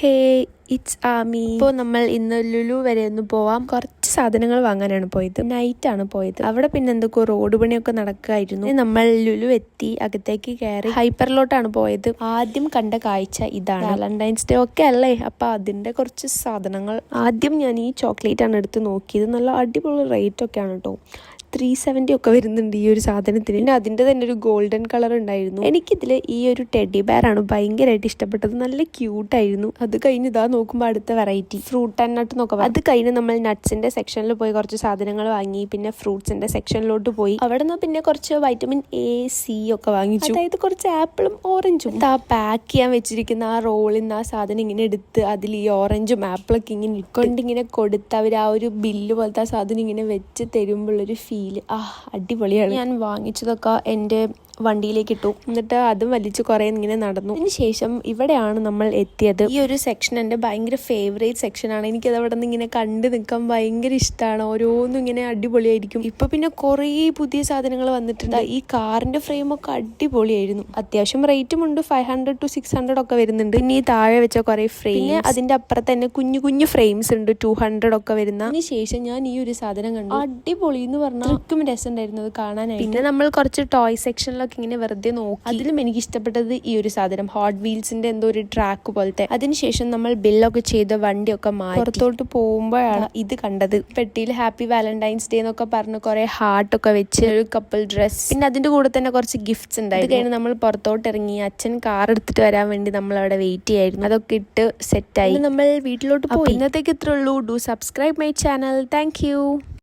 Hey it's Ami. ഇപ്പോൾ നമ്മൾ ഇന്ന് ലുലു വരെ ഒന്ന് പോവാം. കുറച്ച് സാധനങ്ങൾ വാങ്ങാനാണ് പോയത്. നൈറ്റാണ് പോയത്. അവിടെ പിന്നെ എന്തൊക്കെയോ റോഡ് പണിയൊക്കെ നടക്കുമായിരുന്നു. നമ്മൾ ലുലു എത്തി, അകത്തേക്ക് കയറി ഹൈപ്പറിലോട്ടാണ് പോയത്. ആദ്യം കണ്ട കാഴ്ച ഇതാണ്. വാലന്റൈൻസ് ഡേ ഒക്കെ അല്ലേ, അപ്പൊ അതിന്റെ കുറച്ച് സാധനങ്ങൾ. ആദ്യം ഞാൻ ഈ ചോക്ലേറ്റ് ആണ് എടുത്ത് നോക്കിയത്. നല്ല അടിപൊളി റേറ്റ് ഒക്കെയാണ് കേട്ടോ. 370 ഒക്കെ വരുന്നുണ്ട് ഈ ഒരു സാധനത്തിന്. പിന്നെ അതിൻ്റെ തന്നെ ഒരു ഗോൾഡൻ കളർ ഉണ്ടായിരുന്നു. എനിക്കിതിൽ ഈ ഒരു ടെഡി ബെയർ ആണ് ഭയങ്കരമായിട്ട് ഇഷ്ടപ്പെട്ടത്. നല്ല ക്യൂട്ടായിരുന്നു. അത് കഴിഞ്ഞ് ഇതാ നോക്കുമ്പോൾ അടുത്ത വെറൈറ്റി ഫ്രൂട്ട് ആൻഡ് നട്ട് നോക്കാം. അത് കഴിഞ്ഞ് നമ്മൾ നട്ട്സിന്റെ സെക്ഷനിൽ പോയി കുറച്ച് സാധനങ്ങൾ വാങ്ങി. പിന്നെ ഫ്രൂട്ട്സിന്റെ സെക്ഷനിലോട്ട് പോയി. അവിടെ നിന്ന് പിന്നെ കുറച്ച് വൈറ്റമിൻ എ സി ഒക്കെ വാങ്ങിച്ചു. അതായത് കുറച്ച് ആപ്പിളും ഓറഞ്ചും. ആ പാക്ക് ചെയ്യാൻ വെച്ചിരിക്കുന്ന ആ റോളിൽ നിന്ന് ആ സാധനം ഇങ്ങനെ എടുത്ത് അതിൽ ഈ ഓറഞ്ചും ആപ്പിളൊക്കെ ഇങ്ങനെ ഇട്ടുകൊണ്ട് ഇങ്ങനെ കൊടുത്ത് അവർ ആ ഒരു ബില്ല് പോലത്തെ ആ സാധനം ഇങ്ങനെ വെച്ച് തരുമ്പോഴൊരു അടിപൊളിയാണ്. ഞാൻ വാങ്ങിച്ചതൊക്കെ എൻ്റെ വണ്ടിയിലേക്ക് ഇട്ടു. എന്നിട്ട് അതും വലിച്ച് കുറേ ഇങ്ങനെ നടന്നു. അതിന് ശേഷം ഇവിടെയാണ് നമ്മൾ എത്തിയത്. ഈ ഒരു സെക്ഷൻ എൻ്റെ ഭയങ്കര ഫേവറേറ്റ് സെക്ഷനാണ്. എനിക്കത് അവിടെ നിന്ന് ഇങ്ങനെ കണ്ടു നിൽക്കാൻ ഭയങ്കര ഇഷ്ടമാണ്. ഓരോന്നും ഇങ്ങനെ അടിപൊളിയായിരിക്കും. ഇപ്പൊ പിന്നെ കുറേ പുതിയ സാധനങ്ങൾ വന്നിട്ടുണ്ട്. ഈ കാറിന്റെ ഫ്രെയിമൊക്കെ അടിപൊളിയായിരുന്നു. അത്യാവശ്യം റേറ്റും ഉണ്ട്. 500 to 600 ഒക്കെ വരുന്നുണ്ട്. പിന്നെ ഈ താഴെ വെച്ച കുറേ ഫ്രെയിം, അതിന്റെ അപ്പുറത്ത് തന്നെ കുഞ്ഞു കുഞ്ഞു ഫ്രെയിംസ് ഉണ്ട് 200 ഒക്കെ വരുന്ന. അതിന് ശേഷം ഞാൻ ഈ ഒരു സാധനം കണ്ടു. അടിപൊളി എന്ന് പറഞ്ഞാൽ ഒട്ടും രസമുണ്ടായിരുന്നു അത് കാണാനായിട്ട്. പിന്നെ നമ്മൾ കുറച്ച് ടോയ് സെക്ഷനിലൊക്കെ ഇങ്ങനെ വെറുതെ നോക്കി. അതിലും എനിക്ക് ഇഷ്ടപ്പെട്ടത് ഈ ഒരു സാധനം, ഹോട്ട് വീൽസിന്റെ എന്തോ ഒരു ട്രാക്ക് പോലത്തെ. അതിനുശേഷം നമ്മൾ ബില്ലൊക്കെ ചെയ്ത് വണ്ടിയൊക്കെ മാറ്റി പുറത്തോട്ട് പോകുമ്പോഴാണ് ഇത് കണ്ടത്. പെട്ടിയിൽ ഹാപ്പി വാലന്റൈൻസ് ഡേ എന്നൊക്കെ പറഞ്ഞ് കുറെ ഹാർട്ടൊക്കെ വെച്ച് ഒരു കപ്പിൾ ഡ്രസ്, പിന്നെ അതിന്റെ കൂടെ തന്നെ കുറച്ച് ഗിഫ്റ്റ്സ് ഉണ്ടായിരുന്നു. അത് കഴിഞ്ഞ് നമ്മൾ പുറത്തോട്ട് ഇറങ്ങി. അച്ഛൻ കാർ എടുത്തിട്ട് വരാൻ വേണ്ടി നമ്മൾ അവിടെ വെയിറ്റ് ചെയ്യായിരുന്നു. അതൊക്കെ ഇട്ട് സെറ്റായി നമ്മൾ വീട്ടിലോട്ട് പോയി. ഇന്നത്തേക്ക് ഇത്രേ ഉള്ളൂ. Do subscribe my channel. Thank you.